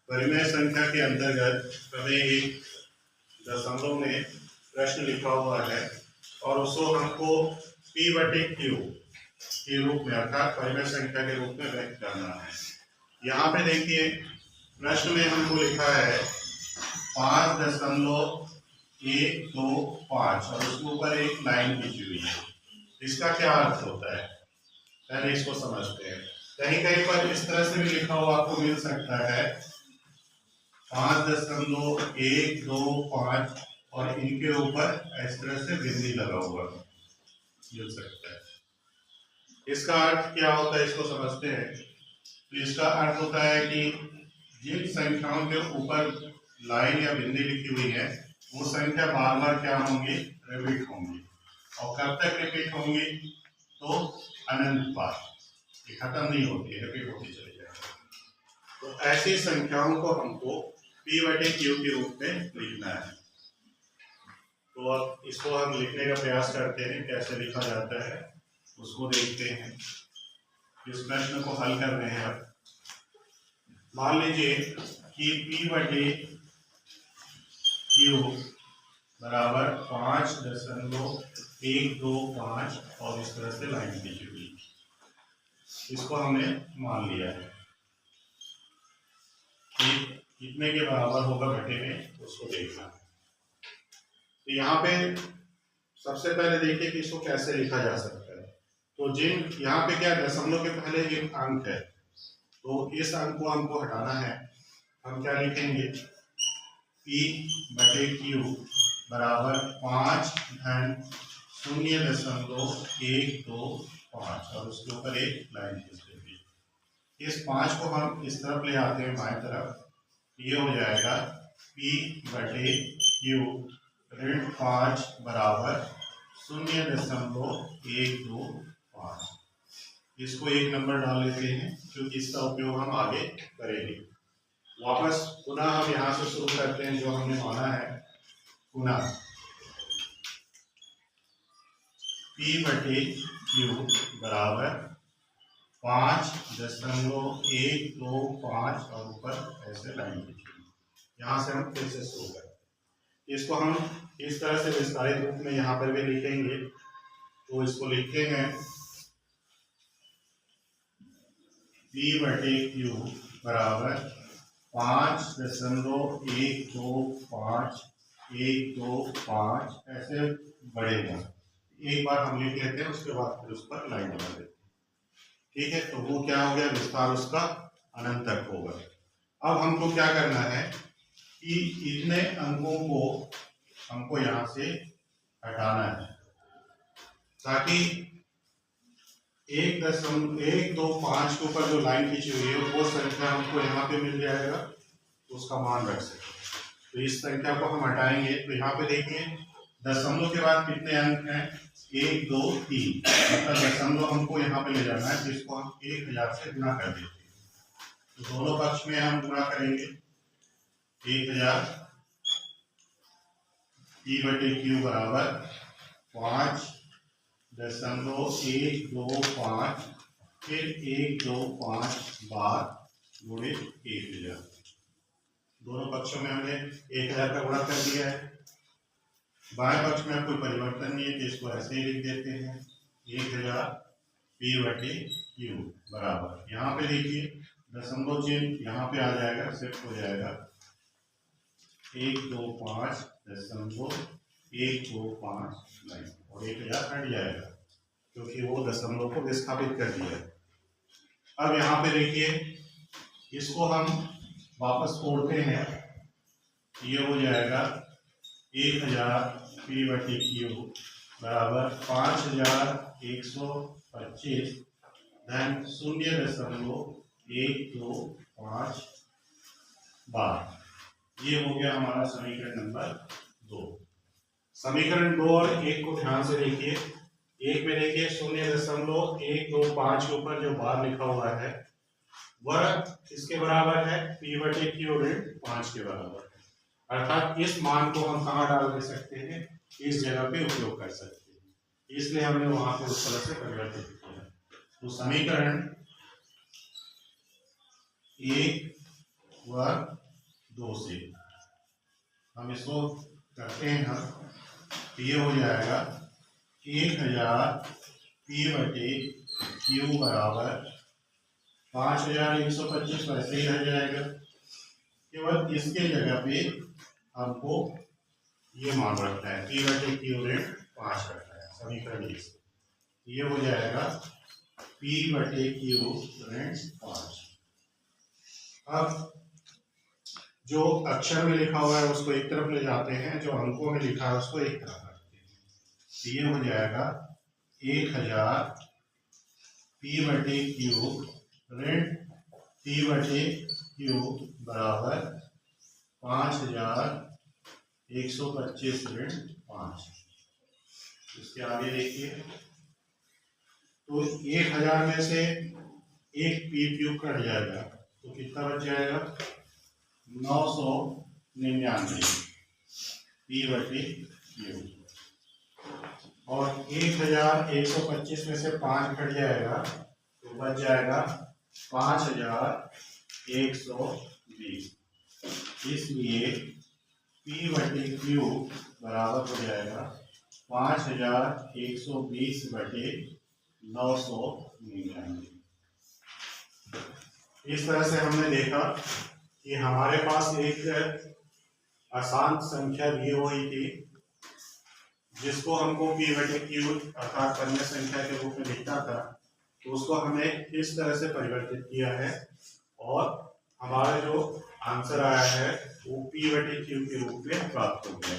परिमेय संख्या के अंतर्गत हमें एक दशमलव में प्रश्न लिखा हुआ है और उसको हमको P/Q के रूप में अर्थात परिमेय संख्या के रूप में व्यक्त करना है। यहाँ पे देखिए प्रश्न में हमको लिखा है 5.125 और उसके ऊपर एक लाइन खींची हुई है। इसका क्या अर्थ होता है, पहले इसको समझते हैं। कहीं कहीं पर इस तरह से भी लिखा हुआ आपको मिल सकता है 5.125 और इनके ऊपर इस तरह से बिंदी लगा हुआ मिल सकता है। इसका अर्थ क्या होता है इसको समझते हैं। तो इसका अर्थ होता है कि जिन संख्याओं के ऊपर लाइन या बिंदी लिखी हुई है वो संख्या बार बार क्या होंगी, रिपीट होंगी। और कब तक रिपीट होंगी, तो अनंत बार, ये खत्म नहीं होती, रिपीट होती चली जाएगी। तो ऐसी संख्याओं को हमको P/Q के रूप में लिखना है। तो अब इसको हम लिखने का प्रयास करते हैं, कैसे लिखा जाता है उसको देखते हैं। इस प्रश्न को हल कर रहे हैं। अब मान लीजिए कि P/Q बराबर 5.125 और इस तरह से लाइन खींची हुई, इसको हमने मान लिया है कि कितने के बराबर होगा बटे में, उसको देखना है। तो यहाँ पे सबसे पहले देखिए कि इसको कैसे लिखा जा सकता है। तो यहाँ पे क्या दशमलव के पहले एक अंक है, तो इस अंक को हमको हटाना है। हम क्या लिखेंगे, P/Q बराबर 5.0.125 और उसके ऊपर एक लाइन खींच देंगे। इस 5 को हम इस तरफ ले आते हैं बाएं तरफ, ये हो जाएगा P/Q ऋण 5 बराबर 0.125। इसको एक नंबर डाल लेते हैं क्योंकि इसका उपयोग हम आगे करेंगे। वापस पुनः हम यहाँ से शुरू करते हैं, जो हमने माना है पुनः P/Q बराबर 5.125 और ऊपर ऐसे लाइन खींचेंगे। यहाँ से हम फिर से शुरू करें। इसको हम इस तरह से विस्तारित रूप में यहाँ पर भी लिखेंगे। तो इसको लिखेंगे P/Q बराबर 5.125 ऐसे बढ़ेगा। एक बार हम लिख लेते हैं, उसके बाद फिर उस पर लाइन लगा देते हैं। ठीक है, तो वो क्या हो गया, विस्तार उसका अनंत तक होगा। अब हमको क्या करना है कि इतने अंकों को हमको यहाँ से हटाना है ताकि 1.125 के ऊपर जो लाइन खींची हुई है वो संख्या हमको यहाँ पे मिल जाएगा, तो उसका मान रख सकते। तो इस संख्या को हम हटाएंगे। तो यहाँ पे देखिए दशमलव के बाद कितने अंक हैं, 1 2 3, मतलब दशमलव हमको यहाँ पे ले जाना है, जिसको हम 1000 से गुणा कर देते हैं। तो दोनों पक्ष में हम गुणा करेंगे 1000। P/Q बराबर 5.125 फिर 125 बार गुणे 1000। दोनों पक्षों में हमने 1000 का गुणा कर दिया है। बाएं पक्ष में कोई परिवर्तन नहीं है, तो इसको ऐसे ही लिख देते हैं 1000 P/Q बराबर, यहाँ पे देखिए दशमलव चिन्ह यहाँ पे आ जाएगा, शिफ्ट हो जाएगा 125.125 लाइन और 1000 हट जाएगा क्योंकि वो दशमलव को विस्थापित कर दिया है। अब यहाँ पे देखिए इसको हम वापस तोड़ते हैं, ये हो जाएगा 1000 P/Q बराबर 5125 धन 0.125 बार। ये हो गया हमारा समीकरण नंबर 2। समीकरण 2 और 1 को ध्यान से देखिए। 1 में देखिए 0.125 के ऊपर जो बार लिखा हुआ है वह किसके बराबर है, P/Q ऋण 5 के बराबर है। अर्थात इस मान को हम कहाँ डाल दे सकते हैं, इस जगह पे उपयोग कर सकते हैं, इसलिए हमने वहां पे उस तरह से परिवर्तित किया। तो समीकरण 1 वर्ग 2 से। हम इसको करते हैं हम, तो ये हो जाएगा 1000 पी बटे क्यू बराबर 5125 वैसे ही रह जाएगा। केवल इसके जगह पे हमको ये मान रखना है, पी बटे क्यू ऋण 5 रखना है समीकरण ये हो जाएगा पी बटे क्यू ऋण 5। अब जो अक्षर में लिखा हुआ है उसको एक तरफ ले जाते हैं, जो अंकों में लिखा है उसको एक तरफ रखते हैं। तो ये हो जाएगा 1000 पी बटे क्यू ऋण पी बटे क्यू बराबर 5125 ऋण 5। इसके आगे देखिए, तो 1000 में से एक पी क्यूब कट जाएगा तो कितना बच जाएगा 999 पी बटे क्यू, और 1125 में से 5 कट जाएगा तो बच जाएगा 5120। इसलिए पी बटे क्यू बराबर हो जाएगा 5120 बटे 999। इस तरह से हमने देखा कि हमारे पास एक आसान संख्या दी हुई थी जिसको हमको पी बटे क्यू अर्थात अन्य संख्या के रूप में लिखना था, तो उसको हमें किस तरह से परिवर्तित किया है और हमारा जो आंसर आया है वो पी बटे क्यू के रूप में प्राप्त हो गया।